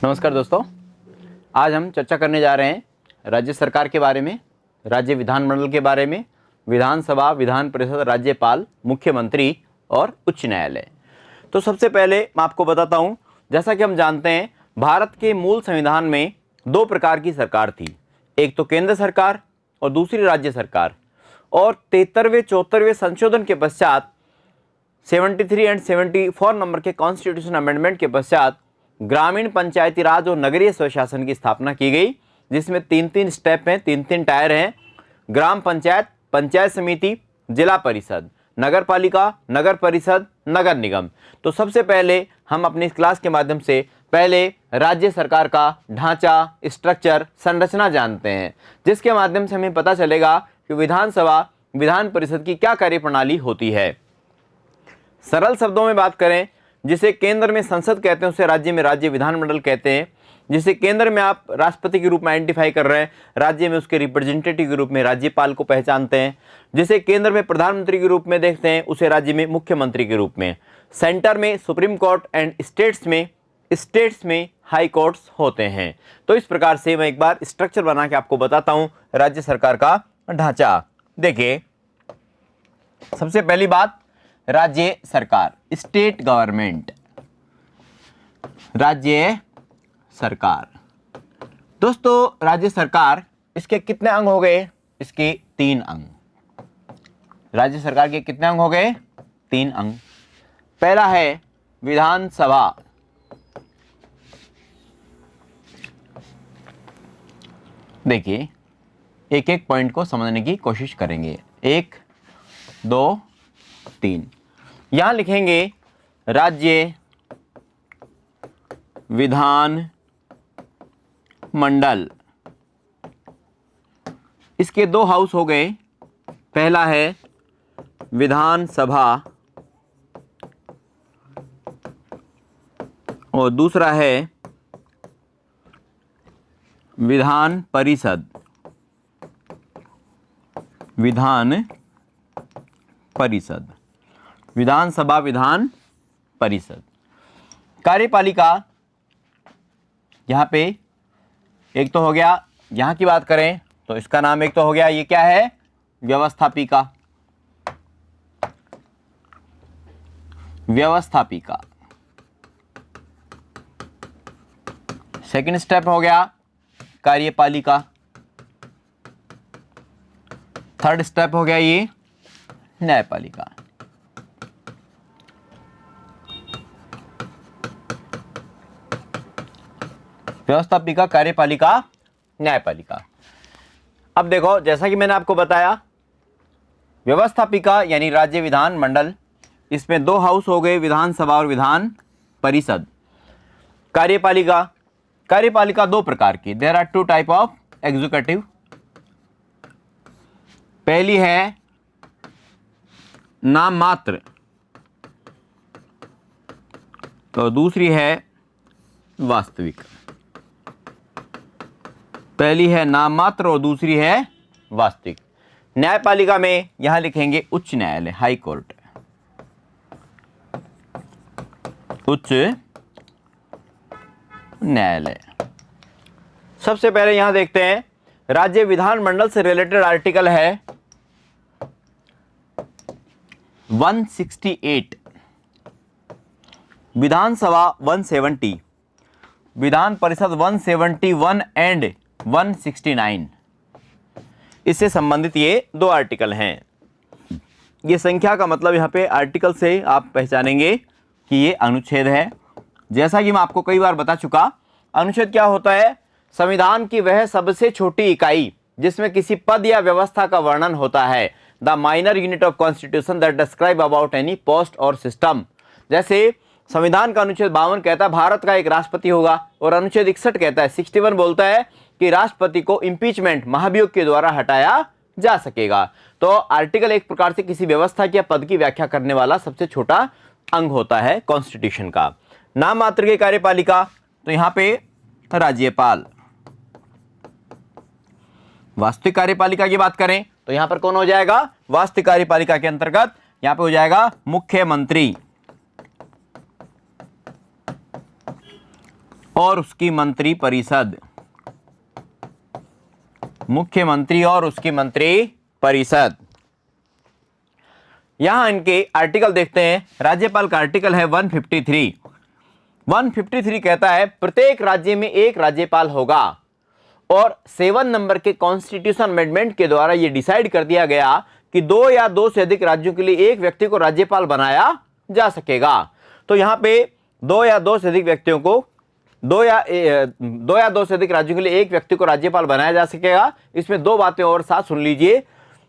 नमस्कार दोस्तों, आज हम चर्चा करने जा रहे हैं राज्य सरकार के बारे में, राज्य विधानमंडल के बारे में, विधानसभा, विधान परिषद, राज्यपाल, मुख्यमंत्री और उच्च न्यायालय। तो सबसे पहले मैं आपको बताता हूं, जैसा कि हम जानते हैं भारत के मूल संविधान में दो प्रकार की सरकार थी, एक तो केंद्र सरकार और दूसरी राज्य सरकार। और 73वें 74वें संशोधन के पश्चात 73 एंड 74 नंबर के कॉन्स्टिट्यूशन अमेंडमेंट के पश्चात ग्रामीण पंचायती राज और नगरीय स्वशासन की स्थापना की गई, जिसमें तीन तीन स्टेप हैं, तीन तीन टायर हैं। ग्राम पंचायत, पंचायत समिति, जिला परिषद, नगर पालिका, नगर परिषद, नगर निगम। तो सबसे पहले हम अपनी इस क्लास के माध्यम से पहले राज्य सरकार का ढांचा, स्ट्रक्चर, संरचना जानते हैं, जिसके माध्यम से हमें पता चलेगा कि विधानसभा, विधान परिषद की क्या कार्यप्रणाली होती है। सरल शब्दों में बात करें, जिसे केंद्र में संसद कहते हैं उसे राज्य में राज्य विधानमंडल कहते हैं। जिसे केंद्र में आप राष्ट्रपति के रूप में आइडेंटिफाई कर रहे हैं, राज्य में उसके रिप्रेजेंटेटिव के रूप में राज्यपाल को पहचानते हैं। जिसे केंद्र में प्रधानमंत्री के रूप में देखते हैं, उसे राज्य में मुख्यमंत्री के रूप में। सेंटर में सुप्रीम कोर्ट एंड स्टेट्स में हाई कोर्ट्स होते हैं। तो इस प्रकार से मैं एक बार स्ट्रक्चर बना के आपको बताता हूं राज्य सरकार का ढांचा। देखिए, सबसे पहली बात, राज्य सरकार, स्टेट गवर्नमेंट, राज्य सरकार। दोस्तों, राज्य सरकार, इसके कितने अंग हो गए? इसके 3 अंग। राज्य सरकार के कितने अंग हो गए? 3 अंग। पहला है विधानसभा। देखिए, एक एक पॉइंट को समझने की कोशिश करेंगे। 1, 2, 3। यहां लिखेंगे राज्य विधान मंडल। इसके 2 हाउस हो गए। पहला है विधानसभा और दूसरा है विधान परिषद। विधान परिषद, विधानसभा, विधान परिषद। कार्यपालिका, यहां पे एक तो हो गया, यहां की बात करें तो इसका नाम एक तो हो गया, ये क्या है? व्यवस्थापिका। व्यवस्थापिका। सेकंड स्टेप हो गया कार्यपालिका। थर्ड स्टेप हो गया ये न्यायपालिका। व्यवस्थापिका, कार्यपालिका, न्यायपालिका। अब देखो, जैसा कि मैंने आपको बताया, व्यवस्थापिका यानी राज्य विधान मंडल, इसमें 2 हाउस हो गए, विधानसभा और विधान परिषद। कार्यपालिका, कार्यपालिका 2 प्रकार की, there are 2 type of executive. पहली है नाम मात्र तो दूसरी है वास्तविक। पहली है नाम मात्र और दूसरी है वास्तविक। न्यायपालिका में यहां लिखेंगे उच्च न्यायालय, हाई कोर्ट। उच्च न्यायालय। सबसे पहले यहां देखते हैं, राज्य विधानमंडल से रिलेटेड आर्टिकल है 168, विधानसभा 170, विधान परिषद 171 एंड 169। इससे संबंधित ये 2 आर्टिकल हैं। ये संख्या का मतलब यहाँ पे आर्टिकल से आप पहचानेंगे कि ये अनुच्छेद है। जैसा कि मैं आपको कई बार बता चुका, अनुच्छेद क्या होता है? संविधान की वह सबसे छोटी इकाई जिसमें किसी पद या व्यवस्था का वर्णन होता है। The minor unit of constitution that describe about any post और सिस्टम। जैसे संविधान का अनुच्छेद 52 कहता है भारत का एक राष्ट्रपति होगा, और अनुच्छेद 61 कहता है, 61 बोलता है कि राष्ट्रपति को इंपीचमेंट, महाभियोग के द्वारा हटाया जा सकेगा। तो आर्टिकल एक प्रकार से किसी व्यवस्था या पद की व्याख्या करने वाला सबसे छोटा अंग होता है कॉन्स्टिट्यूशन का। नाम मात्र की कार्यपालिका, तो यहां पे राज्यपाल। वास्तविक कार्यपालिका की बात करें तो यहां पर कौन हो जाएगा? वास्तविक कार्यपालिका के अंतर्गत यहां पे हो जाएगा मुख्यमंत्री। और उसकी मंत्री परिषद, मुख्यमंत्री और उसकी मंत्री परिषद। यहां इनके आर्टिकल देखते हैं। राज्यपाल का आर्टिकल है 153। 153 कहता है प्रत्येक राज्य में एक राज्यपाल होगा और 7 नंबर के कॉन्स्टिट्यूशन अमेंडमेंट के द्वारा यह डिसाइड कर दिया गया कि 2 या 2 से अधिक राज्यों के लिए एक व्यक्ति को राज्यपाल बनाया जा सकेगा। तो यहां पे 2 या 2 से अधिक व्यक्तियों को 2 या 2 से अधिक राज्यों के लिए एक व्यक्ति को राज्यपाल बनाया जा सकेगा। इसमें 2 बातें और साथ सुन लीजिए।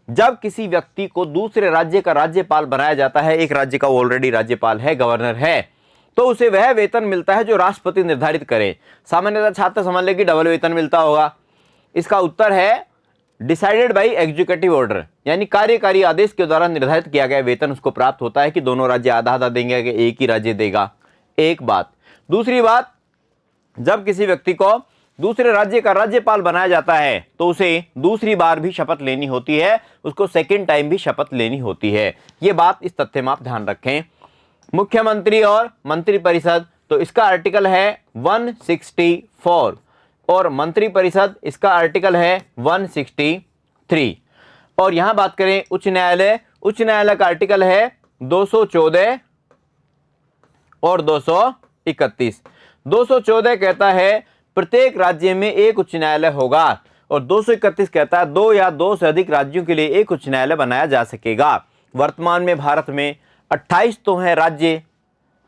जब किसी व्यक्ति को दूसरे राज्य का राज्यपाल बनाया जाता है, एक राज्य का वो ऑलरेडी राज्यपाल है, गवर्नर है, तो उसे वह वेतन मिलता है जो राष्ट्रपति निर्धारित करे। सामान्यतः छात्र समझ ले कि डबल वेतन मिलता होगा। इसका उत्तर है डिसाइडेड बाई एग्जीक्यूटिव ऑर्डर, यानी कार्यकारी आदेश के द्वारा निर्धारित किया गया वेतन उसको प्राप्त होता है कि दोनों राज्य आधा आधा देंगे कि एक ही राज्य देगा। एक बात। दूसरी बात, जब किसी व्यक्ति को दूसरे राज्य का राज्यपाल बनाया जाता है तो उसे दूसरी बार भी शपथ लेनी होती है, उसको सेकेंड टाइम भी शपथ लेनी होती है। यह बात, इस तथ्य में आप ध्यान रखें। मुख्यमंत्री और मंत्री परिषद, तो इसका आर्टिकल है 164 और मंत्री परिषद इसका आर्टिकल है 163। और यहां बात करें उच्च न्यायालय, उच्च न्यायालय का आर्टिकल है 214 और 231। 214 कहता है प्रत्येक राज्य में एक उच्च न्यायालय होगा और 231 कहता है 2 या 2 से अधिक राज्यों के लिए एक उच्च न्यायालय बनाया जा सकेगा। वर्तमान में भारत में 28 तो हैं राज्य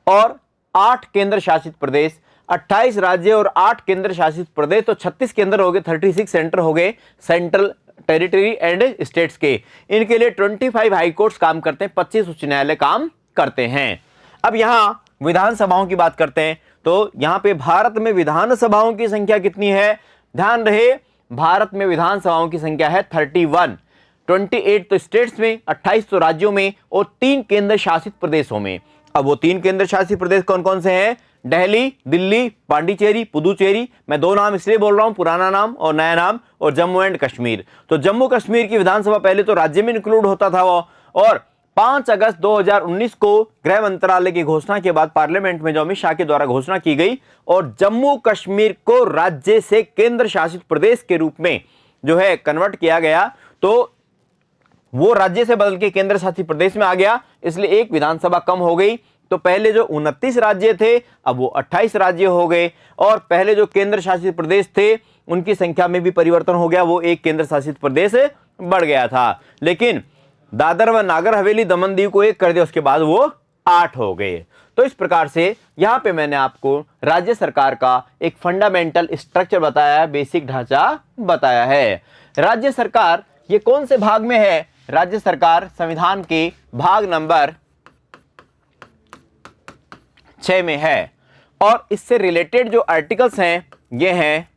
और 8 केंद्र शासित प्रदेश। 28 राज्य और 8 केंद्र शासित प्रदेश, तो 36 केंद्र हो गए, 36 सेंटर हो गए, सेंट्रल टेरिटरी एंड स्टेट्स के। इनके लिए 25 हाई कोर्ट्स काम करते हैं, 25 उच्च न्यायालय काम करते हैं। अब यहां विधानसभाओं की बात करते हैं, तो यहां पे भारत में विधानसभाओं की संख्या कितनी है? ध्यान रहे, भारत में विधानसभाओं की संख्या है 31। 28 तो स्टेट्स में, 28 तो राज्यों में और 3 केंद्र शासित प्रदेशों में। अब वो 3 केंद्र शासित प्रदेश कौन कौन से हैं? दिल्ली, दिल्ली, पांडिचेरी, पुदुचेरी। मैं 2 नाम इसलिए बोल रहा हूं, पुराना नाम और नया नाम, और जम्मू एंड कश्मीर। तो जम्मू कश्मीर की विधानसभा पहले तो राज्य में इंक्लूड होता था वो, और 5 अगस्त 2019 को गृह मंत्रालय की घोषणा के बाद पार्लियामेंट में जो अमित शाह के द्वारा घोषणा की गई और जम्मू कश्मीर को राज्य से केंद्र शासित प्रदेश के रूप में जो है कन्वर्ट किया गया, तो वो राज्य से बदल के केंद्र शासित प्रदेश में आ गया, इसलिए एक विधानसभा कम हो गई। तो पहले जो 29 राज्य थे अब वो 28 राज्य हो गए, और पहले जो केंद्र शासित प्रदेश थे उनकी संख्या में भी परिवर्तन हो गया, वो एक केंद्र शासित प्रदेश बढ़ गया था। लेकिन दादर व नागर हवेली, दमन दीव को एक कर दिया, उसके बाद वो 8 हो गए। तो इस प्रकार से यहां पे मैंने आपको राज्य सरकार का एक फंडामेंटल स्ट्रक्चर बताया है, बेसिक ढांचा बताया है। राज्य सरकार ये कौन से भाग में है? राज्य सरकार संविधान के भाग नंबर 6 में है, और इससे रिलेटेड जो आर्टिकल्स हैं ये हैं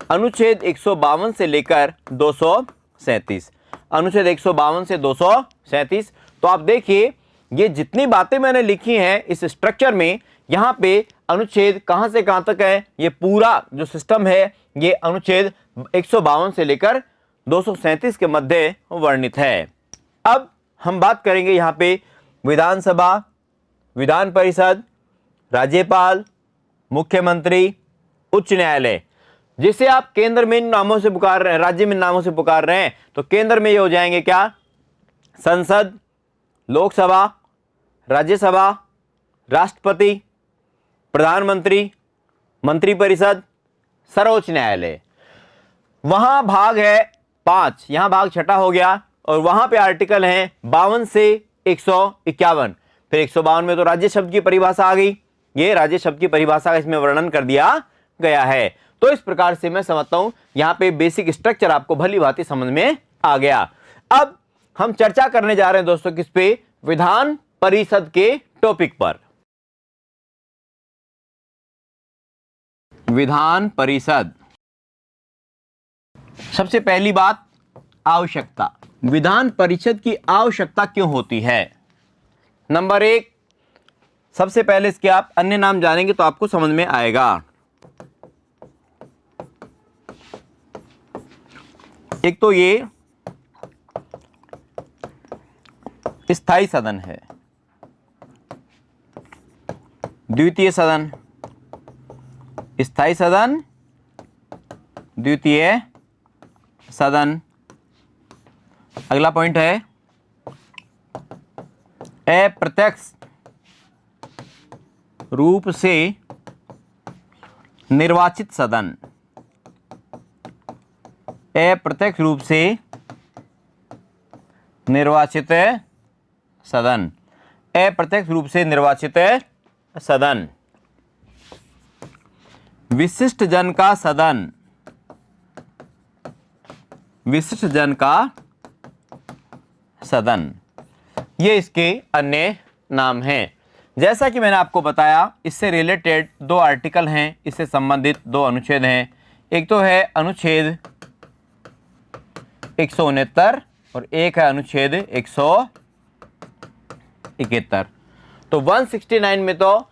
अनुच्छेद 152 से लेकर 237। अनुच्छेद 152 से 237। तो आप देखिए ये जितनी बातें मैंने लिखी हैं इस स्ट्रक्चर में, यहां पे अनुच्छेद कहां से कहां तक है, ये पूरा जो सिस्टम है ये अनुच्छेद 152 से लेकर 237 के मध्य वर्णित है। अब हम बात करेंगे यहां पे विधानसभा, विधान परिषद, राज्यपाल, मुख्यमंत्री, उच्च न्यायालय, जिसे आप केंद्र में इन नामों से पुकार रहे हैं, राज्य में नामों से पुकार रहे हैं, तो केंद्र में ये हो जाएंगे क्या? संसद, लोकसभा, राज्यसभा, राष्ट्रपति, प्रधानमंत्री, मंत्रिपरिषद, सर्वोच्च न्यायालय। वहां भाग है 5, यहां भाग 6 हो गया, और वहां पे आर्टिकल हैं 52 से 151। फिर 152 में तो राज्य शब्द की परिभाषा आ गई, ये राज्य शब्द की परिभाषा इसमें वर्णन कर दिया गया है। तो इस प्रकार से मैं समझता हूं यहां पे बेसिक स्ट्रक्चर आपको भली भांति समझ में आ गया। अब हम चर्चा करने जा रहे हैं दोस्तों किस पे? विधान परिषद के टॉपिक पर। विधान परिषद, सबसे पहली बात आवश्यकता। विधान परिषद की आवश्यकता क्यों होती है? नंबर 1, सबसे पहले इसके आप अन्य नाम जानेंगे तो आपको समझ में आएगा। एक तो ये स्थायी सदन है, द्वितीय सदन, स्थायी सदन, द्वितीय सदन। अगला पॉइंट है अप्रत्यक्ष रूप से निर्वाचित सदन। अप्रत्यक्ष रूप से निर्वाचित सदन। अप्रत्यक्ष रूप से निर्वाचित सदन। विशिष्ट जन का सदन। विशिष्ट जन का सदन, ये इसके अन्य नाम हैं। जैसा कि मैंने आपको बताया, इससे रिलेटेड दो आर्टिकल हैं, इससे संबंधित दो अनुच्छेद हैं। एक तो है अनुच्छेद 169 और एक है अनुच्छेद 171। तो 169 में तो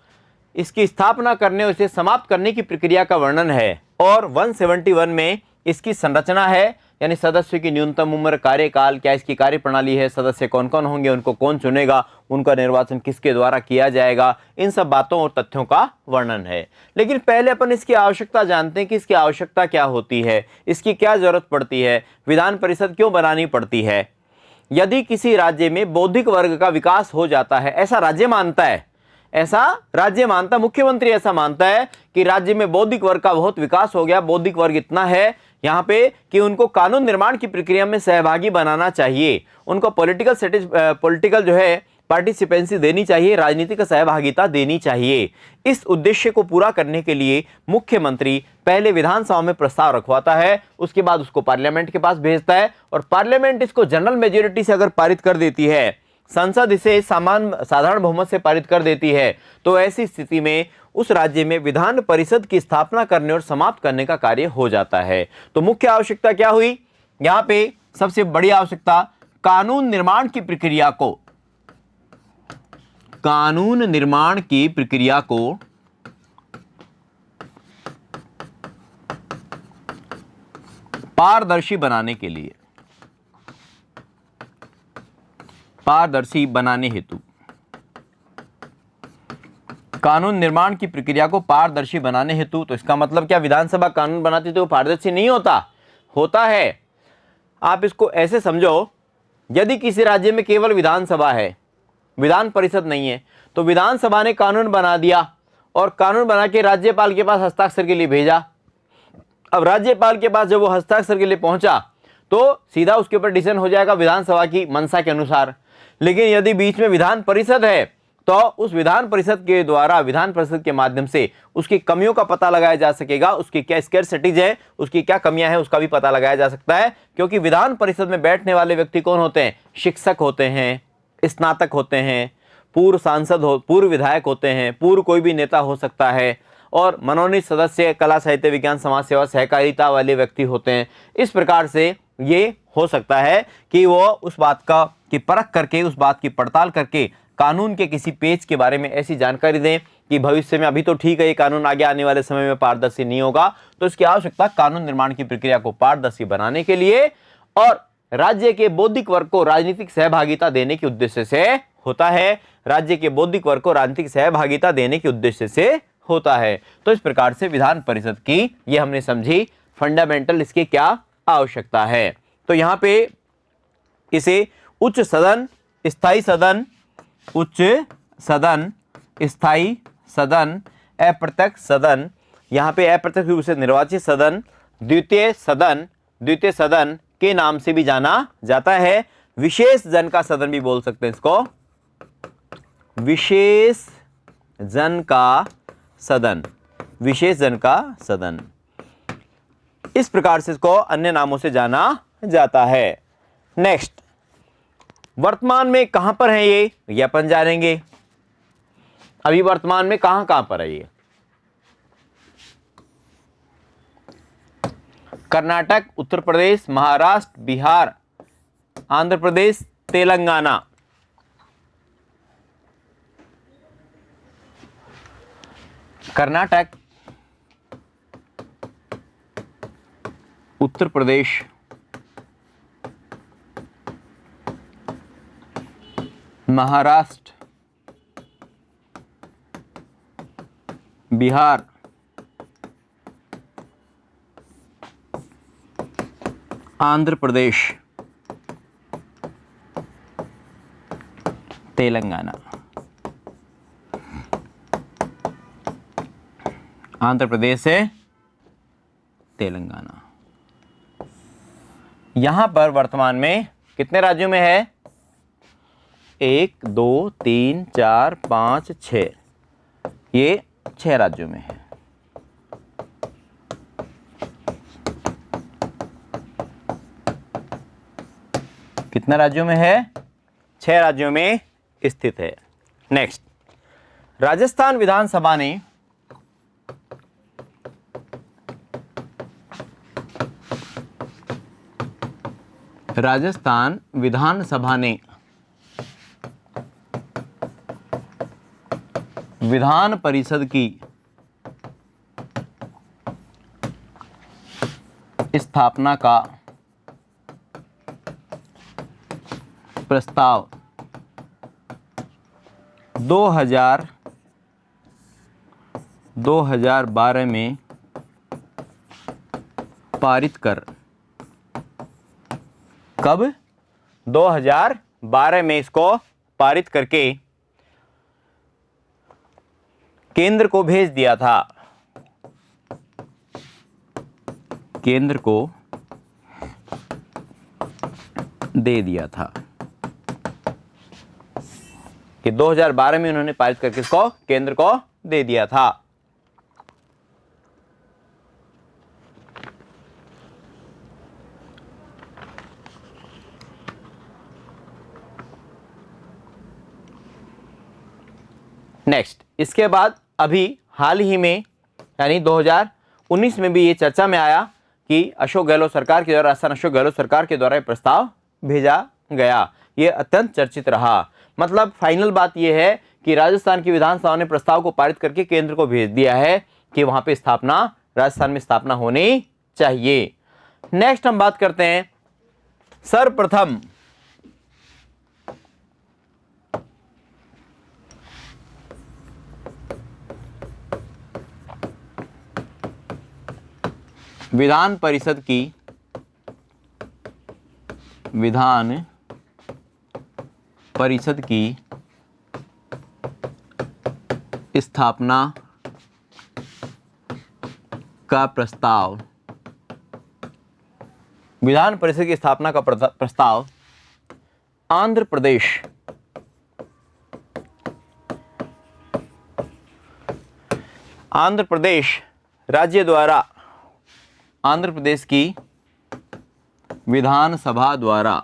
इसकी स्थापना करने और इसे समाप्त करने की प्रक्रिया का वर्णन है, और 171 में इसकी संरचना है, यानी सदस्य की न्यूनतम उम्र, कार्यकाल, क्या इसकी कार्यप्रणाली है, सदस्य कौन कौन होंगे, उनको कौन चुनेगा, उनका निर्वाचन किसके द्वारा किया जाएगा, इन सब बातों और तथ्यों का वर्णन है। लेकिन पहले अपन इसकी आवश्यकता जानते हैं कि इसकी आवश्यकता क्या होती है, इसकी क्या जरूरत पड़ती है, विधान परिषद क्यों बनानी पड़ती है। यदि किसी राज्य में बौद्धिक वर्ग का विकास हो जाता है, ऐसा राज्य मानता है, ऐसा राज्य मानता, मुख्यमंत्री ऐसा मानता है कि राज्य में बौद्धिक वर्ग का बहुत विकास हो गया, बौद्धिक वर्ग इतना है यहाँ पे कि उनको कानून निर्माण की प्रक्रिया में सहभागी बनाना चाहिए, उनको पॉलिटिकल जो है पार्टिसिपेंसी देनी चाहिए, राजनीतिक सहभागिता देनी चाहिए। इस उद्देश्य को पूरा करने के लिए मुख्यमंत्री पहले विधानसभा में प्रस्ताव रखवाता है, उसके बाद उसको पार्लियामेंट के पास भेजता है, और पार्लियामेंट इसको जनरल मेजोरिटी से अगर पारित कर देती है, संसद इसे साधारण बहुमत से पारित कर देती है, तो ऐसी स्थिति में उस राज्य में विधान परिषद की स्थापना करने और समाप्त करने का कार्य हो जाता है। तो मुख्य आवश्यकता क्या हुई यहां पे? सबसे बड़ी आवश्यकता कानून निर्माण की प्रक्रिया को, कानून निर्माण की प्रक्रिया को पारदर्शी बनाने के लिए, पारदर्शी बनाने हेतु, कानून निर्माण की प्रक्रिया को पारदर्शी बनाने हेतु। तो इसका मतलब क्या विधानसभा कानून बनाती तो पारदर्शी नहीं होता? होता है। आप इसको ऐसे समझो, यदि किसी राज्य में केवल विधानसभा है, विधान परिषद नहीं है, तो विधानसभा ने कानून बना दिया और कानून बना के राज्यपाल के पास हस्ताक्षर के लिए भेजा। अब राज्यपाल के पास जब वो हस्ताक्षर के लिए पहुंचा तो सीधा उसके ऊपर डिसीजन हो जाएगा विधानसभा की मंशा के अनुसार। लेकिन यदि बीच में विधान परिषद है तो उस विधान परिषद के द्वारा, विधान परिषद के माध्यम से उसकी कमियों का पता लगाया जा सकेगा, उसकी क्या स्कैरसिटीज है, उसकी क्या कमियां हैं, उसका भी पता लगाया जा सकता है। क्योंकि विधान परिषद में बैठने वाले व्यक्ति कौन होते हैं? शिक्षक होते हैं, स्नातक होते हैं, पूर्व सांसद हो, पूर्व विधायक होते हैं, पूर्व कोई भी नेता हो सकता है, और मनोनीत सदस्य कला, साहित्य, विज्ञान, समाज सेवा, सहकारिता वाले व्यक्ति होते हैं। इस प्रकार से ये हो सकता है कि वो उस बात का की परख करके, उस बात की पड़ताल करके कानून के किसी पेज के बारे में ऐसी जानकारी दें कि भविष्य में, अभी तो ठीक है ये कानून, आगे आने वाले समय में पारदर्शी नहीं होगा। तो इसकी आवश्यकता कानून निर्माण की प्रक्रिया को पारदर्शी बनाने के लिए और राज्य के बौद्धिक वर्ग को राजनीतिक सहभागिता देने के उद्देश्य से होता है। राज्य के बौद्धिक वर्ग को राजनीतिक सहभागिता देने के उद्देश्य से होता है। तो इस प्रकार से विधान परिषद की ये हमने समझी फंडामेंटल, इसकी क्या आवश्यकता है। तो यहां पे इसे उच्च सदन, स्थायी सदन, उच्च सदन, स्थायी सदन, अप्रत्यक्ष सदन, यहां पे अप्रत्यक्ष रूप से निर्वाचित सदन, द्वितीय सदन के नाम से भी जाना जाता है। विशेष जन का सदन भी बोल सकते हैं इसको, विशेष जन का सदन, विशेष जन का सदन। इस प्रकार से इसको अन्य नामों से जाना जाता है। नेक्स्ट, वर्तमान में कहां पर है ये अपन जानेंगे। अभी वर्तमान में कहां पर है ये? कर्नाटक, उत्तर प्रदेश, महाराष्ट्र, बिहार, आंध्र प्रदेश, तेलंगाना। कर्नाटक, उत्तर प्रदेश, महाराष्ट्र, बिहार, आंध्र प्रदेश, तेलंगाना। आंध्र प्रदेश से तेलंगाना। यहां पर वर्तमान में कितने राज्यों में है? 1 2 3 4 5 6, ये 6 राज्यों में है। कितने राज्यों में है? 6 राज्यों में स्थित है। नेक्स्ट, राजस्थान विधानसभा ने विधान परिषद की स्थापना का प्रस्ताव 2012 में पारित कर, कब? 2012 में इसको पारित करके केंद्र को भेज दिया था। केंद्र को दे दिया था कि 2012 में उन्होंने पारित करके इसको केंद्र को दे दिया था। नेक्स्ट, इसके बाद अभी हाल ही में यानी 2019 में भी ये चर्चा में आया कि अशोक गहलोत सरकार के द्वारा, राजस्थान अशोक गहलोत सरकार के द्वारा प्रस्ताव भेजा गया। ये अत्यंत चर्चित रहा। मतलब फाइनल बात यह है कि राजस्थान की विधानसभा ने प्रस्ताव को पारित करके केंद्र को भेज दिया है कि वहां पे स्थापना, राजस्थान में स्थापना होनी चाहिए। नेक्स्ट हम बात करते हैं सर्वप्रथम विधान परिषद की स्थापना का प्रस्ताव, विधान परिषद की स्थापना का प्रस्ताव आंध्र प्रदेश राज्य द्वारा, आंध्र प्रदेश की विधानसभा द्वारा,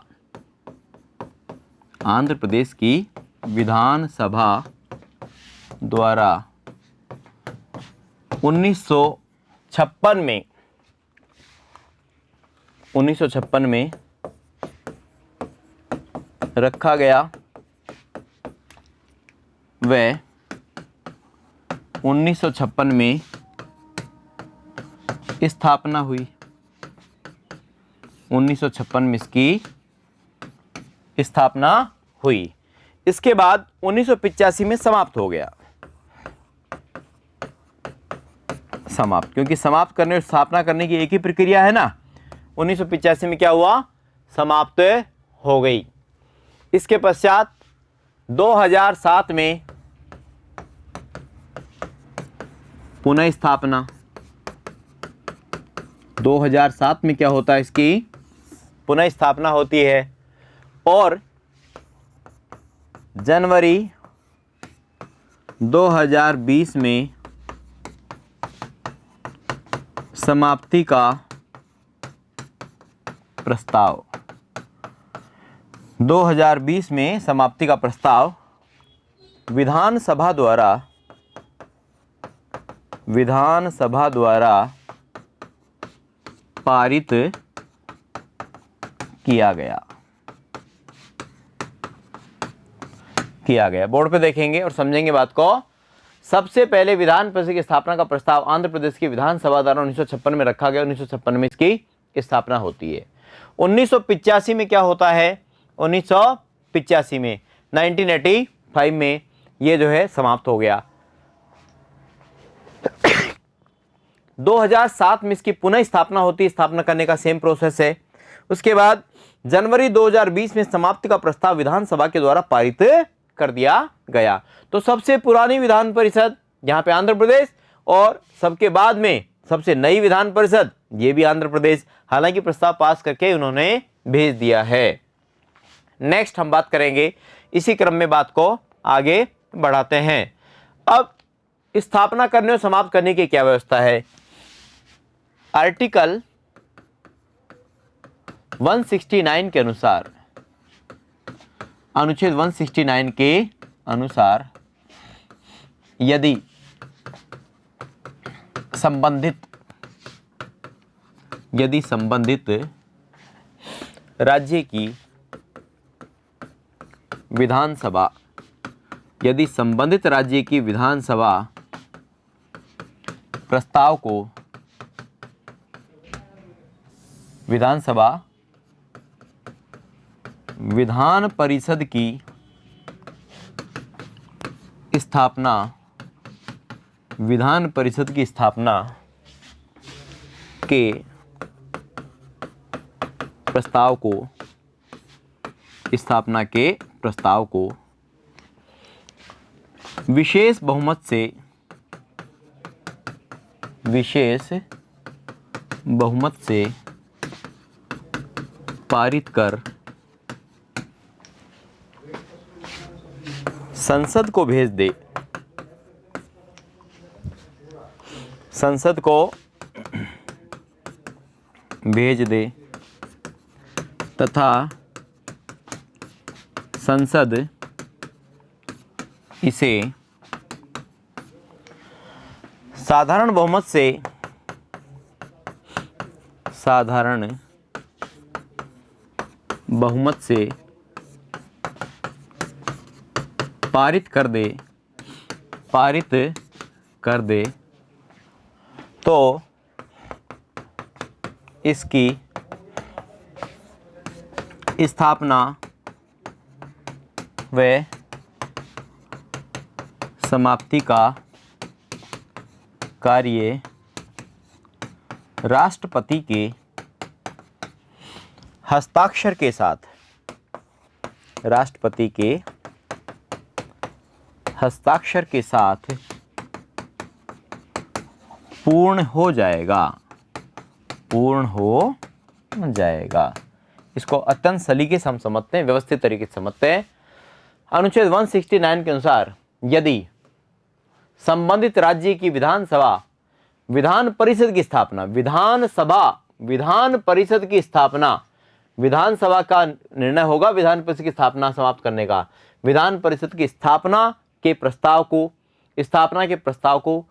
आंध्र प्रदेश की विधानसभा द्वारा 1956 में रखा गया व 1956 में स्थापना हुई। 1956 में इसकी स्थापना हुई। इसके बाद 1985 में समाप्त हो गया। समाप्त, क्योंकि समाप्त करने और स्थापना करने की एक ही प्रक्रिया है ना। 1985 में क्या हुआ? समाप्त हो गई। इसके पश्चात 2007 में पुनः स्थापना। 2007 में क्या होता है? इसकी पुनः स्थापना होती है और जनवरी 2020 में समाप्ति का प्रस्ताव, 2020 में समाप्ति का प्रस्ताव विधानसभा द्वारा पारित किया गया। बोर्ड पे देखेंगे और समझेंगे बात को। सबसे पहले विधान परिषद की स्थापना का प्रस्ताव आंध्र प्रदेश की विधानसभा द्वारा 1956 में रखा गया। 1956 में इसकी स्थापना होती है। 1985 में क्या होता है? 1985 में 1985 में ये जो है समाप्त हो गया। 2007 में इसकी पुनः स्थापना होती है। स्थापना करने का सेम प्रोसेस है। उसके बाद जनवरी 2020 में समाप्ति का प्रस्ताव विधानसभा के द्वारा पारित कर दिया गया। तो सबसे पुरानी विधान परिषद यहाँ पे आंध्र प्रदेश, और सबके बाद में सबसे नई विधान परिषद ये भी आंध्र प्रदेश। हालांकि प्रस्ताव पास करके उन्होंने भेज दिया है। नेक्स्ट हम बात करेंगे, इसी क्रम में बात को आगे बढ़ाते हैं। अब स्थापना करने और समाप्त करने की क्या व्यवस्था है। आर्टिकल 169 के अनुसार, अनुच्छेद 169 के अनुसार यदि संबंधित राज्य की विधानसभा, यदि संबंधित राज्य की विधानसभा प्रस्ताव को विधान परिषद की स्थापना के प्रस्ताव को विशेष बहुमत से पारित कर संसद को भेज दे तथा संसद इसे साधारण बहुमत से पारित कर दे तो इसकी स्थापना व समाप्ति का कार्य राष्ट्रपति के हस्ताक्षर के साथ पूर्ण हो जाएगा। इसको अत्यंत सलीके से हम समझते हैं, व्यवस्थित तरीके से समझते हैं। अनुच्छेद 169 के अनुसार यदि संबंधित राज्य की विधानसभा विधान परिषद की स्थापना, विधानसभा का निर्णय होगा विधान परिषद की स्थापना समाप्त करने का। विधान परिषद की स्थापना के प्रस्ताव को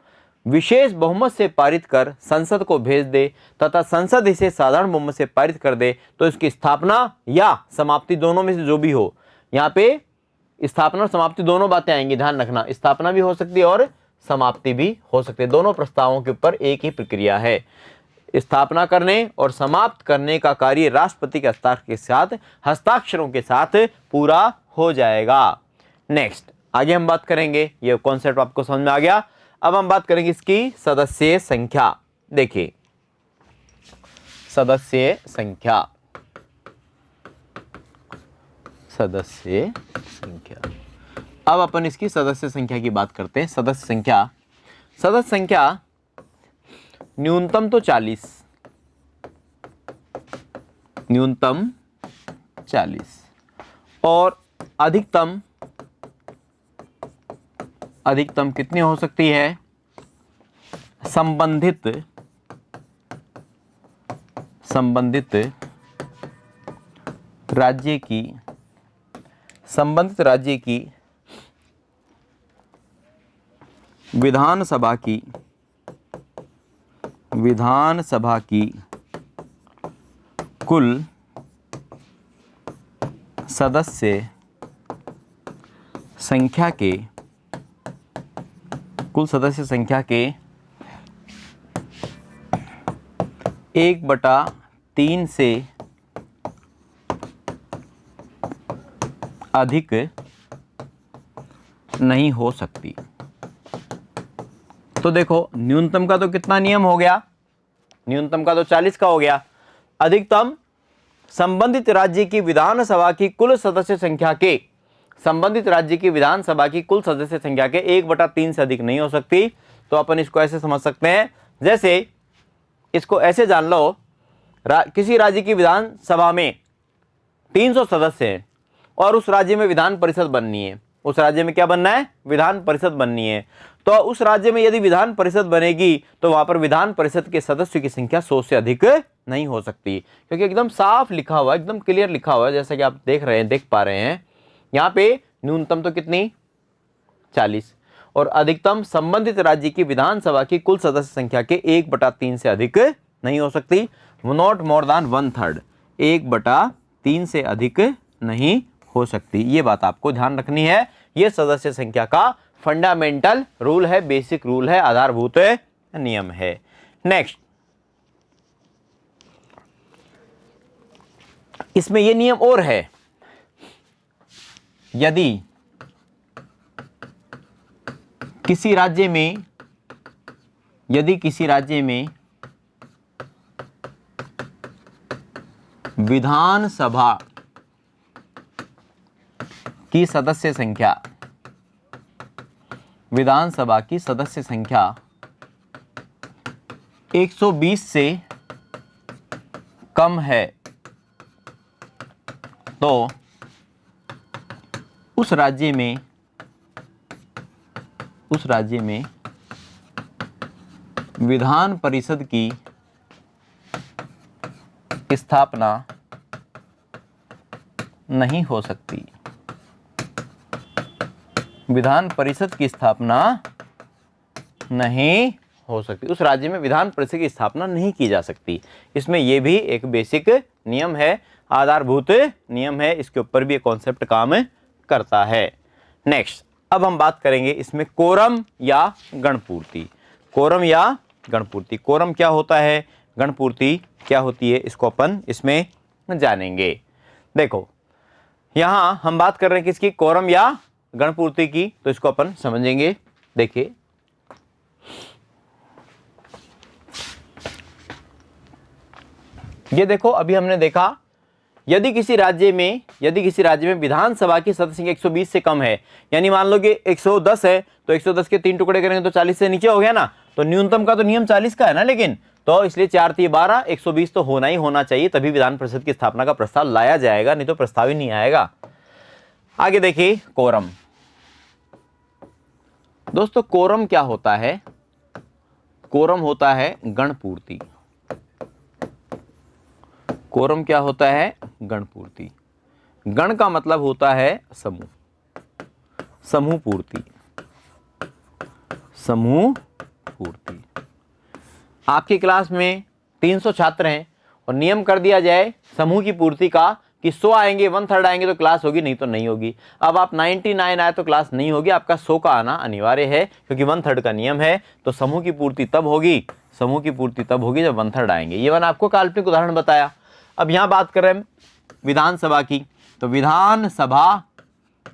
विशेष बहुमत से पारित कर संसद को भेज दे तथा संसद इसे साधारण बहुमत से पारित कर दे तो इसकी स्थापना या समाप्ति दोनों में से जो भी हो, यहाँ पे स्थापना और समाप्ति दोनों बातें आएंगी, ध्यान रखना। स्थापना भी हो सकती है और समाप्ति भी हो सकती है, दोनों प्रस्तावों के ऊपर एक ही प्रक्रिया है। स्थापना करने और समाप्त करने का कार्य राष्ट्रपति के हस्ताक्षरों के साथ पूरा हो जाएगा। नेक्स्ट आगे हम बात करेंगे, ये कॉन्सेप्ट आपको समझ में आ गया। अब हम बात करेंगे इसकी सदस्य संख्या। देखिए सदस्य संख्या, अब अपन इसकी सदस्य संख्या की बात करते हैं। सदस्य संख्या न्यूनतम तो 40 और अधिकतम कितनी हो सकती है। संबंधित राज्य की विधानसभा की कुल सदस्य संख्या के 1/3 से अधिक नहीं हो सकती। तो देखो न्यूनतम का तो कितना नियम हो गया, न्यूनतम का तो 40 का हो गया, अधिकतम संबंधित राज्य की विधानसभा की कुल सदस्य संख्या के, संबंधित राज्य की विधानसभा की कुल सदस्य संख्या के 1/3 से अधिक नहीं हो सकती। तो अपन इसको ऐसे समझ सकते हैं, जैसे इसको ऐसे जान लो, किसी राज्य की विधानसभा में 300 सदस्य हैं और उस राज्य में विधान परिषद बननी है। उस राज्य में क्या बनना है? विधान परिषद बननी है। तो उस राज्य में यदि विधान परिषद बनेगी तो वहां पर विधान परिषद के सदस्यों की संख्या 100 से अधिक नहीं हो सकती, क्योंकि एकदम साफ लिखा हुआ है, एकदम क्लियर लिखा हुआ है, जैसा कि आप देख पा रहे हैं। यहाँ पे न्यूनतम तो कितनी? 40 और अधिकतम संबंधित राज्य की विधानसभा की कुल सदस्य संख्या के 1/3 से अधिक नहीं हो सकती। नॉट मोर देन 1/3, 1/3 से अधिक नहीं हो सकती। ये बात आपको ध्यान रखनी है। ये सदस्य संख्या का फंडामेंटल रूल है, बेसिक रूल है, आधारभूत नियम है। नेक्स्ट, इसमें ये नियम और है, यदि किसी राज्य में विधानसभा की सदस्य संख्या 120 से कम है तो उस राज्य में विधान परिषद की स्थापना नहीं हो सकती। विधान परिषद की स्थापना नहीं हो सकती, उस राज्य में विधान परिषद की स्थापना नहीं की जा सकती। इसमें यह भी एक बेसिक नियम है, आधारभूत नियम है, इसके ऊपर भी एक कॉन्सेप्ट काम करता है। नेक्स्ट, अब हम बात करेंगे इसमें कोरम या गणपूर्ति। कोरम या गणपूर्ति, कोरम क्या होता है, गणपूर्ति क्या होती है, इसको अपन इसमें जानेंगे। देखो, यहां हम बात कर रहे हैं किसकी? कोरम या गणपूर्ति की, तो इसको अपन समझेंगे। देखिए, ये देखो, अभी हमने देखा, यदि किसी राज्य में विधानसभा की सदस्य संख्या 120 से कम है, यानी मान लो कि 110 है तो 110 के 3 टुकड़े करेंगे तो 40 से नीचे हो गया ना। तो न्यूनतम का तो नियम 40 का है ना, लेकिन तो इसलिए 4 3 12, 120 तो होना ही होना चाहिए, तभी विधान परिषद की स्थापना का प्रस्ताव लाया जाएगा, नहीं तो प्रस्ताव ही नहीं आएगा। आगे देखिए, कोरम। दोस्तों, कोरम क्या होता है? कोरम होता है गणपूर्ति। कोरम क्या होता है? गणपूर्ति। गण का मतलब होता है समूह, समूह पूर्ति, समूह पूर्ति। आपकी क्लास में 300 छात्र हैं और नियम कर दिया जाए समूह की पूर्ति का कि 100 आएंगे, 1/3 आएंगे तो क्लास होगी, नहीं तो नहीं होगी। अब आप 99 आए तो क्लास नहीं होगी, आपका 100 का आना अनिवार्य है, क्योंकि 1/3 का नियम है। तो समूह की पूर्ति तब होगी, समूह की पूर्ति तब होगी जब 1/3 आएंगे। ये मैंने आपको काल्पनिक उदाहरण बताया। अब यहां बात कर रहे हैं विधानसभा की, तो विधानसभा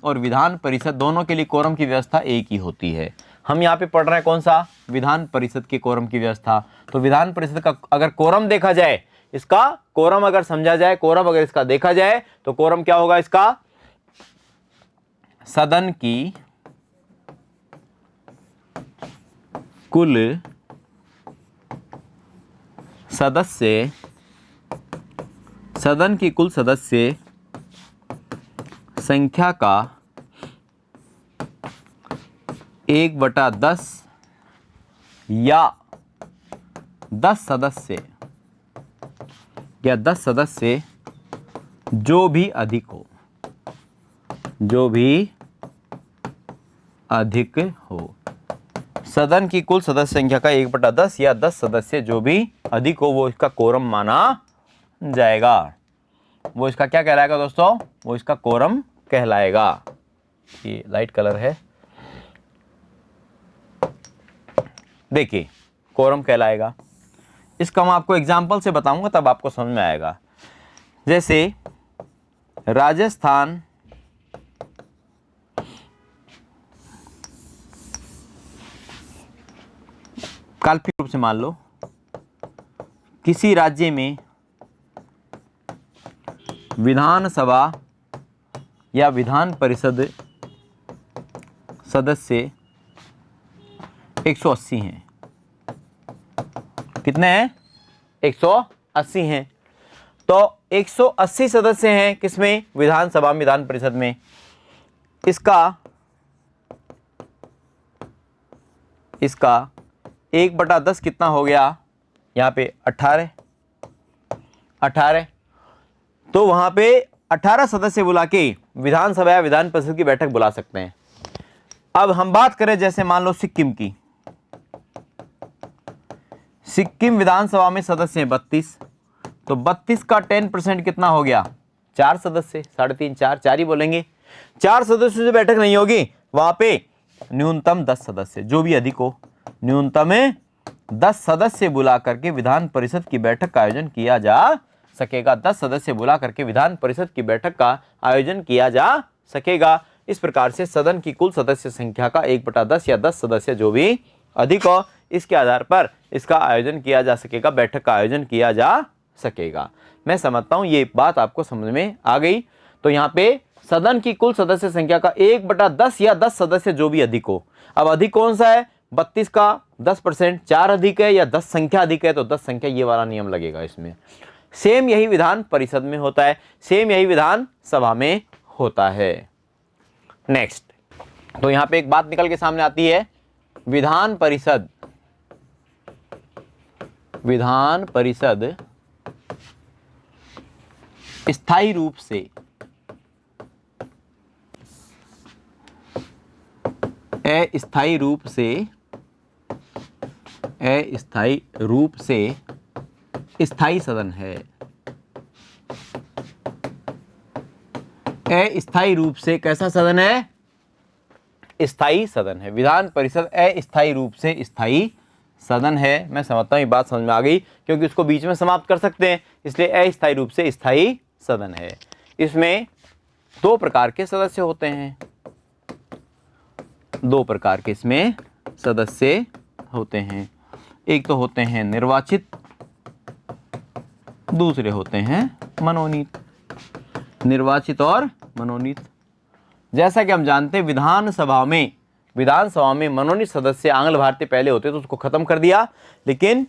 और विधान परिषद दोनों के लिए कोरम की व्यवस्था एक ही होती है। हम यहाँ पे पढ़ रहे हैं कौन सा? विधान परिषद के कोरम की व्यवस्था। तो विधान परिषद का अगर कोरम देखा जाए, इसका कोरम अगर समझा जाए, कोरम अगर इसका देखा जाए तो कोरम क्या होगा इसका? सदन की कुल सदस्य, सदन की कुल सदस्य संख्या का 1/10 या 10 सदस्य या 10 सदस्य जो भी अधिक हो, जो भी अधिक हो। सदन की कुल सदस्य संख्या का 1/10 या 10 सदस्य जो भी अधिक हो, वो इसका कोरम माना जाएगा। वो इसका क्या कहलाएगा दोस्तों? वो इसका कोरम कहलाएगा। ये लाइट कलर है, देखिए, कोरम कहलाएगा। इसका मैं आपको एग्जाम्पल से बताऊंगा, तब आपको समझ में आएगा। जैसे राजस्थान काल्पनिक रूप से मान लो किसी राज्य में विधानसभा या विधान परिषद सदस्य 180 हैं। कितने हैं? 180 हैं। तो 180 सदस्य हैं किसमें? विधानसभा में, विधान परिषद में। इसका 1/10 कितना हो गया? यहाँ पे 18। तो वहां पे 18 सदस्य बुला के विधानसभा या विधान परिषद की बैठक बुला सकते हैं। अब हम बात करें जैसे मान लो सिक्किम की। सिक्किम विधानसभा में सदस्य हैं 32, तो 32 का 10% कितना हो गया? 4 सदस्य, 3.5 4 ही बोलेंगे। 4 सदस्यों से बैठक नहीं होगी, वहां पे न्यूनतम 10 सदस्य, जो भी अधिक हो, न्यूनतम 10 सदस्य बुला करके विधान परिषद की बैठक का आयोजन किया जा सकेगा। 10 सदस्य बुला करके विधान परिषद की बैठक का आयोजन किया जा सकेगा। इस प्रकार से सदन की कुल सदस्य संख्या का 1/10 या 10 सदस्य जो भी अधिक हो, इसके आधार पर इसका आयोजन किया जा सकेगा, बैठक का आयोजन किया जा सकेगा। मैं समझता हूं ये बात आपको समझ में आ गई। तो यहाँ पे सदन की कुल सदस्य संख्या का 1/10 या 10 सदस्य जो भी अधिक हो। अब अधिक कौन सा है? 32 का 10%, 4 अधिक है या 10 संख्या अधिक है, तो 10 संख्या ये वाला नियम लगेगा इसमें। सेम यही विधान परिषद में होता है, सेम यही विधान सभा में होता है। नेक्स्ट, तो यहां पे एक बात निकल के सामने आती है, विधान परिषद स्थायी रूप से अस्थायी रूप से स्थायी सदन है। अस्थायी रूप से कैसा सदन है? स्थायी सदन है। विधान परिषद अस्थायी रूप से स्थायी सदन है। मैं समझता हूँ ये बात समझ में आ गई, क्योंकि उसको बीच में समाप्त कर सकते हैं, इसलिए अस्थायी रूप से स्थायी सदन है। इसमें 2 प्रकार के सदस्य होते हैं। 2 प्रकार के इसमें सदस्य होते हैं। एक तो होते हैं निर्वाचित, दूसरे होते हैं मनोनीत। निर्वाचित और मनोनीत। जैसा कि हम जानते हैं विधानसभा में मनोनीत सदस्य आंग्ल भारतीय पहले होते, तो उसको खत्म कर दिया। लेकिन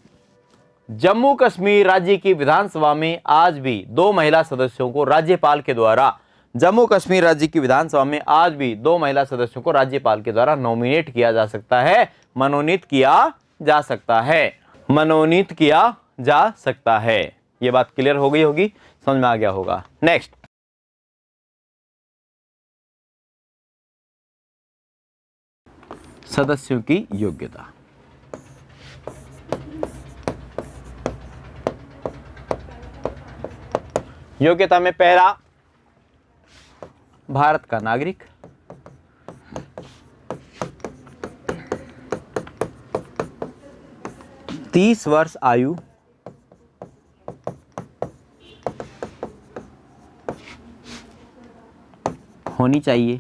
जम्मू कश्मीर राज्य की विधानसभा में आज भी 2 महिला सदस्यों को राज्यपाल के द्वारा, जम्मू कश्मीर राज्य की विधानसभा में आज भी 2 महिला सदस्यों को राज्यपाल के द्वारा नॉमिनेट किया जा सकता है, मनोनीत किया जा सकता है, मनोनीत किया जा सकता है। ये बात क्लियर हो गई होगी, समझ में आ गया होगा। नेक्स्ट, सदस्यों की योग्यता। योग्यता में पहला, भारत का नागरिक, 30 वर्ष आयु, होनी चाहिए।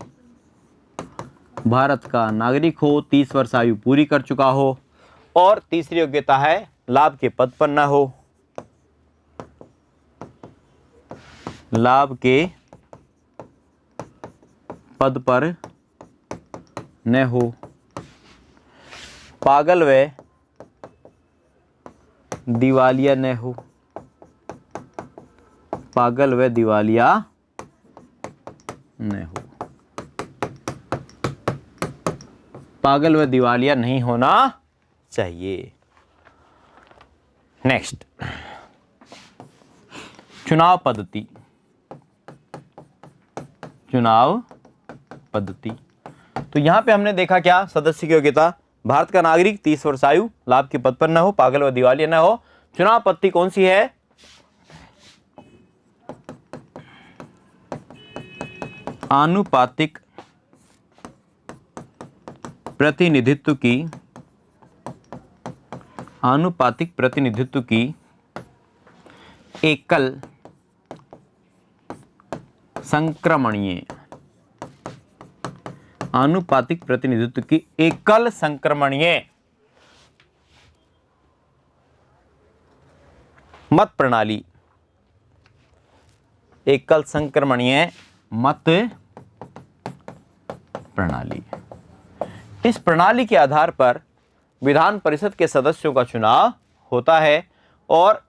भारत का नागरिक हो, 30 वर्ष आयु पूरी कर चुका हो, और तीसरी योग्यता है लाभ के पद पर न हो, लाभ के पद पर न हो, पागल व दिवालिया न हो, पागल व दिवालिया न हो, पागल व दिवालिया नहीं होना चाहिए। नेक्स्ट, चुनाव पद्धति। चुनाव पद्धति, तो यहां पे हमने देखा क्या? सदस्य की योग्यता, भारत का नागरिक, 30 वर्ष आयु, लाभ के पद पर न हो, पागल व दिवालिया न हो। चुनाव पद्धति कौन सी है? आनुपातिक प्रतिनिधित्व की, आनुपातिक प्रतिनिधित्व की एकल संक्रमणीय, आनुपातिक प्रतिनिधित्व की एकल संक्रमणीय मत प्रणाली, एकल संक्रमणीय मत प्रणाली। इस प्रणाली के आधार पर विधान परिषद के सदस्यों का चुनाव होता है, और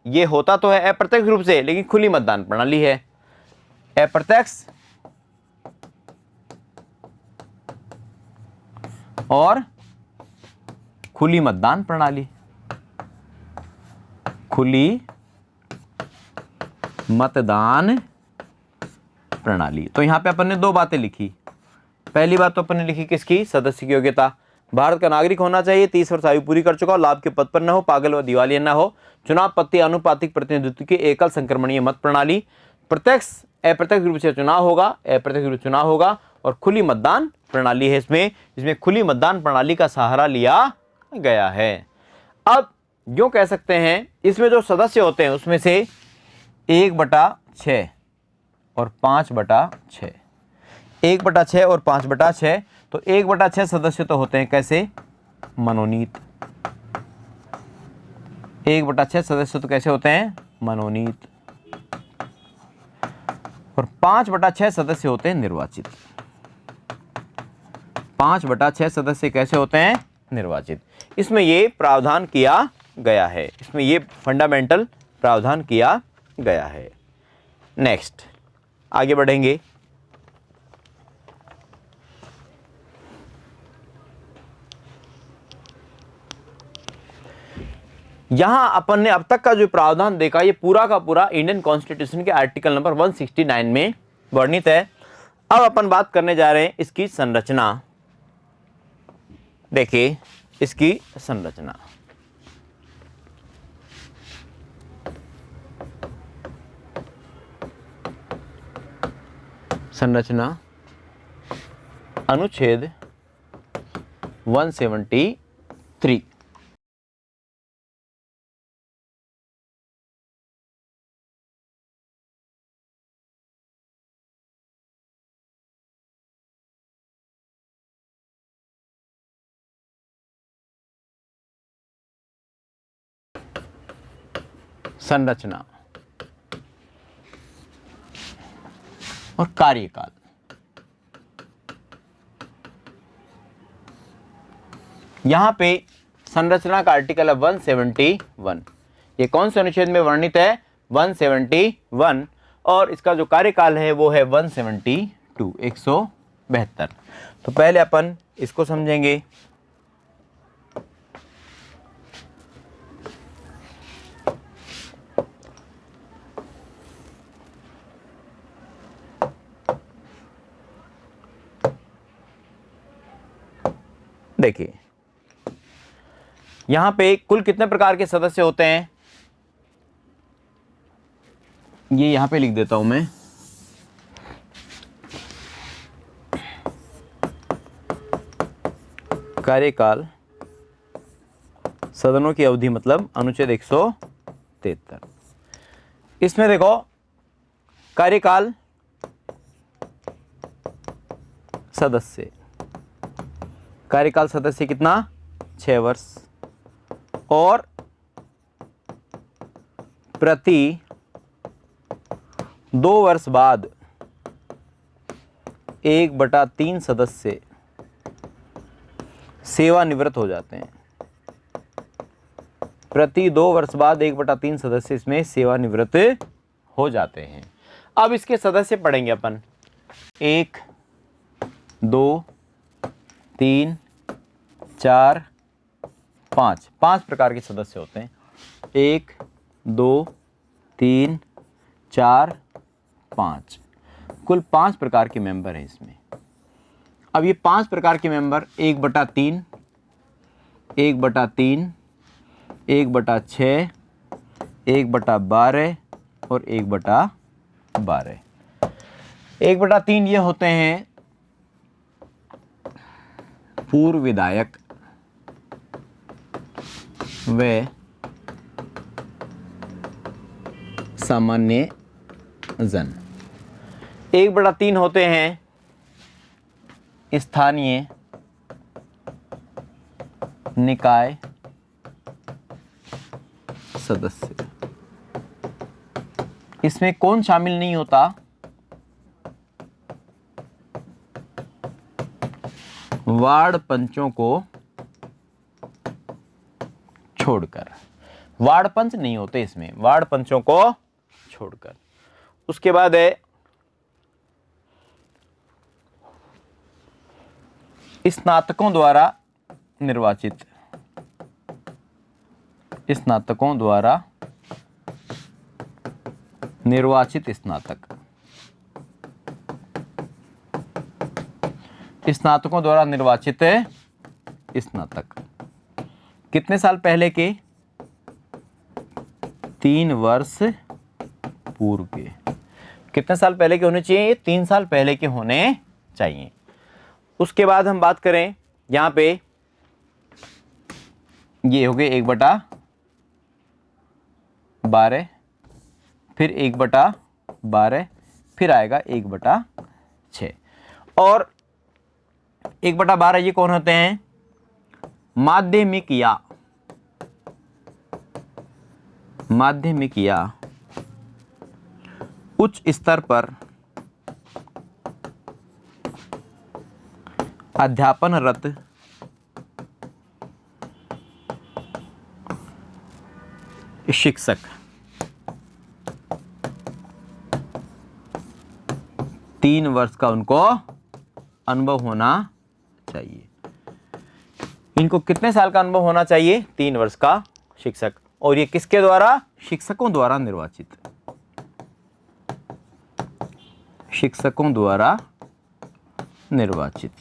ये होता तो है अप्रत्यक्ष रूप से, लेकिन खुली मतदान प्रणाली है। अप्रत्यक्ष और खुली मतदान प्रणाली। खुली मतदान प्रणाली। तो यहां पे अपन ने दो बातें लिखी। पहली बात तो अपन ने लिखी किसकी? सदस्य की योग्यता। भारत का नागरिक होना चाहिए, 30 वर्ष आयु पूरी कर चुका हो, लाभ के पद पर न हो, पागल व दिवालिया न हो, चुनाव पत्ती आनुपातिक प्रतिनिधित्व की एकल संक्रमणीय मत प्रणाली, प्रत्यक्ष अप्रत्यक्ष रूप से चुनाव होगा, अप्रत्यक्ष रूप से चुनाव होगा, और खुली मतदान प्रणाली है इसमें खुली मतदान प्रणाली का सहारा लिया गया है। अब यूं कह सकते हैं इसमें जो सदस्य होते हैं उसमें से 1/6 और 5/6, 1/6 और 5/6, तो 1/6 सदस्य तो होते हैं कैसे? मनोनीत। 1/6 सदस्य तो कैसे होते हैं? मनोनीत। और 5/6 सदस्य होते हैं निर्वाचित। 5/6 सदस्य कैसे होते हैं? निर्वाचित। इसमें ये प्रावधान किया गया है, इसमें ये फंडामेंटल प्रावधान किया गया है। नेक्स्ट आगे बढ़ेंगे। यहां अपन ने अब तक का जो प्रावधान देखा ये पूरा का पूरा इंडियन कॉन्स्टिट्यूशन के आर्टिकल नंबर 169 में वर्णित है। अब अपन बात करने जा रहे हैं इसकी संरचना। देखिए इसकी संरचना। संरचना अनुच्छेद 173। संरचना और कार्यकाल। यहां पे संरचना का आर्टिकल है 171। ये कौन से अनुच्छेद में वर्णित है? 171। और इसका जो कार्यकाल है वो है 172, 172। तो पहले अपन इसको समझेंगे। देखिए यहां पे कुल कितने प्रकार के सदस्य होते हैं? ये यहां पे लिख देता हूं मैं। कार्यकाल, सदनों की अवधि मतलब अनुच्छेद 173। इसमें देखो कार्यकाल सदस्य, कार्यकाल सदस्य कितना? 6 वर्ष। और प्रति 2 वर्ष बाद 1/3 सदस्य सेवानिवृत्त हो जाते हैं। प्रति 2 वर्ष बाद 1/3 सदस्य इसमें सेवानिवृत्त हो जाते हैं। अब इसके सदस्य पढ़ेंगे अपन। 1, 2, 3, 4, 5, 5 प्रकार के सदस्य होते हैं। 1, 2, 3, 4, 5, कुल 5 प्रकार के मेंबर हैं इसमें। अब ये 5 प्रकार के मेंबर 1/3, 1/3, 1/6, 1/12 और 1/12। 1/3 ये होते हैं पूर्व विधायक व सामान्य जन। 1/3 होते हैं स्थानीय निकाय सदस्य। इसमें कौन शामिल नहीं होता? वार्ड पंचों को छोड़कर। वार्ड पंच नहीं होते इसमें, वार्ड पंचों को छोड़कर। उसके बाद है स्नातकों द्वारा निर्वाचित। स्नातकों द्वारा निर्वाचित स्नातक। स्नातकों द्वारा निर्वाचित स्नातक कितने साल पहले के? 3 वर्ष पूर्व के। कितने साल पहले के होने चाहिए? 3 साल पहले के होने चाहिए। उसके बाद हम बात करें यहां पे, ये हो गए 1/12, फिर 1/12, फिर आएगा 1/6। और 1/12 ये कौन होते हैं? माध्यमिक या उच्च स्तर पर अध्यापनरत शिक्षक। तीन वर्ष का उनको अनुभव होना चाहिए। इनको कितने साल का अनुभव होना चाहिए? 3 वर्ष का शिक्षक। और ये किसके द्वारा? शिक्षकों द्वारा निर्वाचित। शिक्षकों द्वारा निर्वाचित।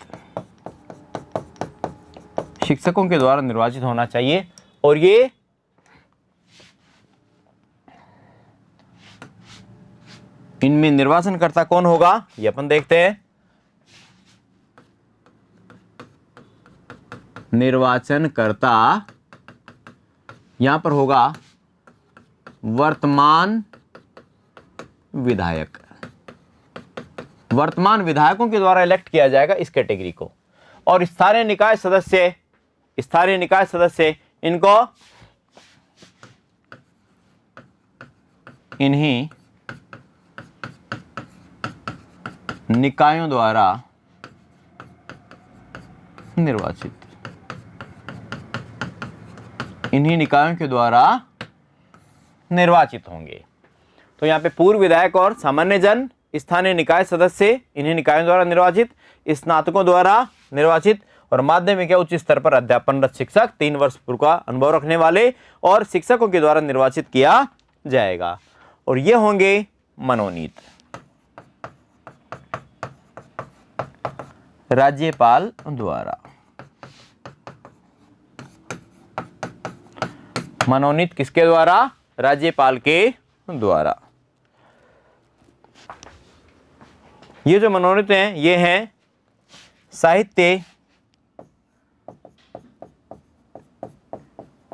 शिक्षकों के द्वारा निर्वाचित होना चाहिए। और ये इनमें निर्वाचनकर्ता कौन होगा ये अपन देखते हैं। निर्वाचनकर्ता यहां पर होगा वर्तमान विधायक। वर्तमान विधायकों के द्वारा इलेक्ट किया जाएगा इस कैटेगरी को। और स्थानीय निकाय सदस्य, स्थानीय निकाय सदस्य इनको इन्हीं निकायों द्वारा निर्वाचित, इन्हीं निकायों के द्वारा निर्वाचित होंगे। तो यहां पे पूर्व विधायक और सामान्य जन, स्थानीय निकाय सदस्य इन्हीं निकायों द्वारा निर्वाचित, स्नातकों द्वारा निर्वाचित, और माध्यमिक या उच्च स्तर पर अध्यापनरत शिक्षक 3 वर्ष पूर्व का अनुभव रखने वाले और शिक्षकों के द्वारा निर्वाचित किया जाएगा। और ये होंगे मनोनीत। राज्यपाल द्वारा मनोनीत। किसके द्वारा? राज्यपाल के द्वारा। ये जो मनोनीत हैं ये हैं साहित्य,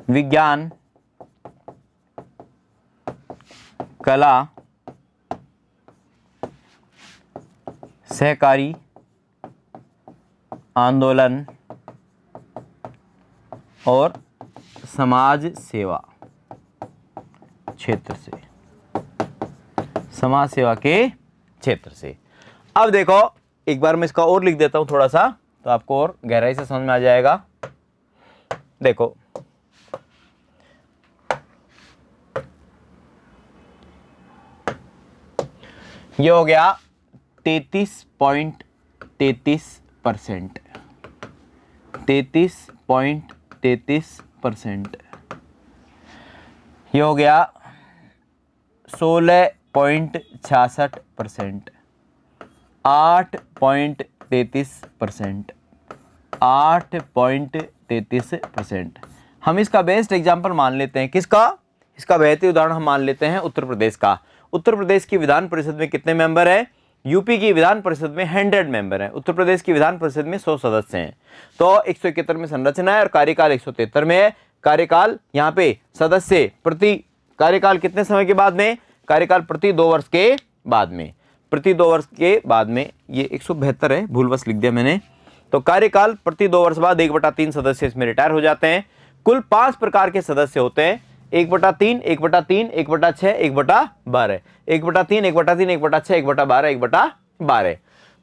विज्ञान, कला, सहकारी आंदोलन और समाज सेवा क्षेत्र से, समाज सेवा के क्षेत्र से। अब देखो एक बार मैं इसका और लिख देता हूं थोड़ा सा, तो आपको और गहराई से समझ में आ जाएगा। देखो ये हो गया 33.33%, 33.33%। ये हो गया 16.66%, 8.33%, 8.33%। हम इसका बेस्ट एग्जाम्पल मान लेते हैं। किसका? इसका बेहतरीन उदाहरण हम मान लेते हैं उत्तर प्रदेश का। उत्तर प्रदेश की विधान परिषद में कितने मेंबर हैं? यूपी की विधान परिषद में 100 मेंबर हैं। उत्तर प्रदेश की विधान परिषद में 100 सदस्य हैं। तो 171 में संरचना है और कार्यकाल 173 में है। कार्यकाल यहाँ पे सदस्य प्रति कार्यकाल कितने समय के बाद में? कार्यकाल प्रति 2 वर्ष के बाद में, प्रति 2 वर्ष के बाद में। ये 172 है, भूलवश लिख दिया मैंने। तो कार्यकाल प्रति 2 वर्ष बाद 1/3 सदस्य इसमें रिटायर हो जाते हैं। कुल 5 प्रकार के सदस्य होते हैं। 1/3, 1/3, 1/6, 1/12, 1/3, 1/3, 1/6, 1/12, 1/12।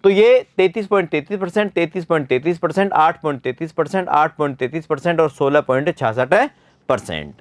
तो ये 33.33%, 33.33%, 8.33%, 8.33% और 16.66%।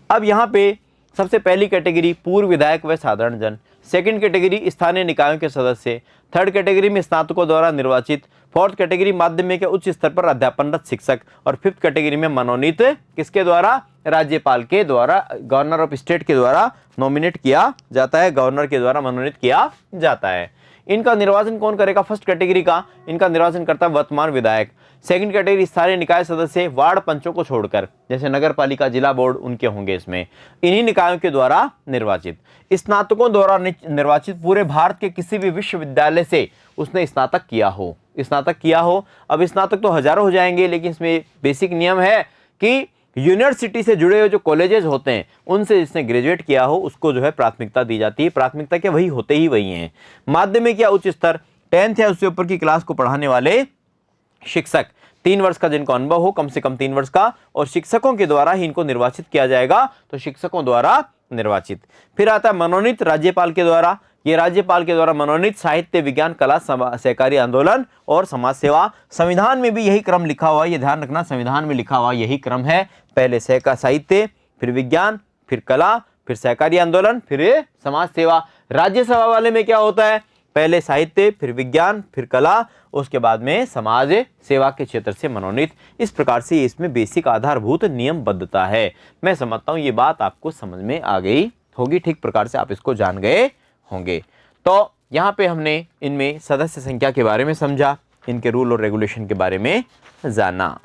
अब यहाँ पे सबसे पहली कैटेगरी पूर्व विधायक व साधारण जन, सेकंड कैटेगरी स्थानीय निकायों के सदस्य, थर्ड कैटेगरी में स्नातकों द्वारा निर्वाचित, फोर्थ कैटेगरी माध्यमिक या उच्च स्तर पर अध्यापनरत शिक्षक और फिफ्थ कैटेगरी में मनोनीत किसके द्वारा? राज्यपाल के द्वारा, गवर्नर ऑफ स्टेट के द्वारा नॉमिनेट किया जाता है, गवर्नर के द्वारा मनोनीत किया जाता है। इनका निर्वाचन कौन करेगा? फर्स्ट कैटेगरी का इनका निर्वाचन करता है वर्तमान विधायक। सेकंड कैटेगरी स्थानीय निकाय सदस्य वार्ड पंचों को छोड़कर, जैसे नगर पालिका, जिला बोर्ड, उनके होंगे इसमें, इन्हीं निकायों के द्वारा निर्वाचित। स्नातकों द्वारा निर्वाचित पूरे भारत के किसी भी विश्वविद्यालय से उसने स्नातक किया हो, स्नातक किया हो। अब स्नातक तो हजारों हो जाएंगे, लेकिन इसमें बेसिक नियम है कि यूनिवर्सिटी से जुड़े हुए जो कॉलेजेस होते हैं उनसे जिसने ग्रेजुएट किया हो उसको जो है प्राथमिकता दी जाती है। प्राथमिकता क्या, वही होते ही वही हैं। माध्यमिक या उच्च स्तर 10th या उससे ऊपर की क्लास को पढ़ाने वाले शिक्षक, 3 वर्ष का जिनको अनुभव हो, कम से कम 3 वर्ष का, और शिक्षकों के द्वारा ही इनको निर्वाचित किया जाएगा, तो शिक्षकों द्वारा निर्वाचित। फिर आता है मनोनीत राज्यपाल के द्वारा। ये राज्यपाल के द्वारा मनोनीत साहित्य, विज्ञान, कला, सहकारी आंदोलन और समाज सेवा। संविधान में भी यही क्रम लिखा हुआ है, ये ध्यान रखना, संविधान में लिखा हुआ यही क्रम है। पहले साहित्य, फिर विज्ञान, फिर कला, फिर सहकारी आंदोलन, फिर समाज सेवा। राज्यसभा वाले में क्या होता है? पहले साहित्य, फिर विज्ञान, फिर कला, उसके बाद में समाज सेवा के क्षेत्र से मनोनीत। इस प्रकार से इसमें बेसिक आधारभूत नियमबद्धता है। मैं समझता हूँ ये बात आपको समझ में आ गई होगी, ठीक प्रकार से आप इसको जान गए होंगे। तो यहाँ पे हमने इनमें सदस्य संख्या के बारे में समझा, इनके रूल और रेगुलेशन के बारे में जाना।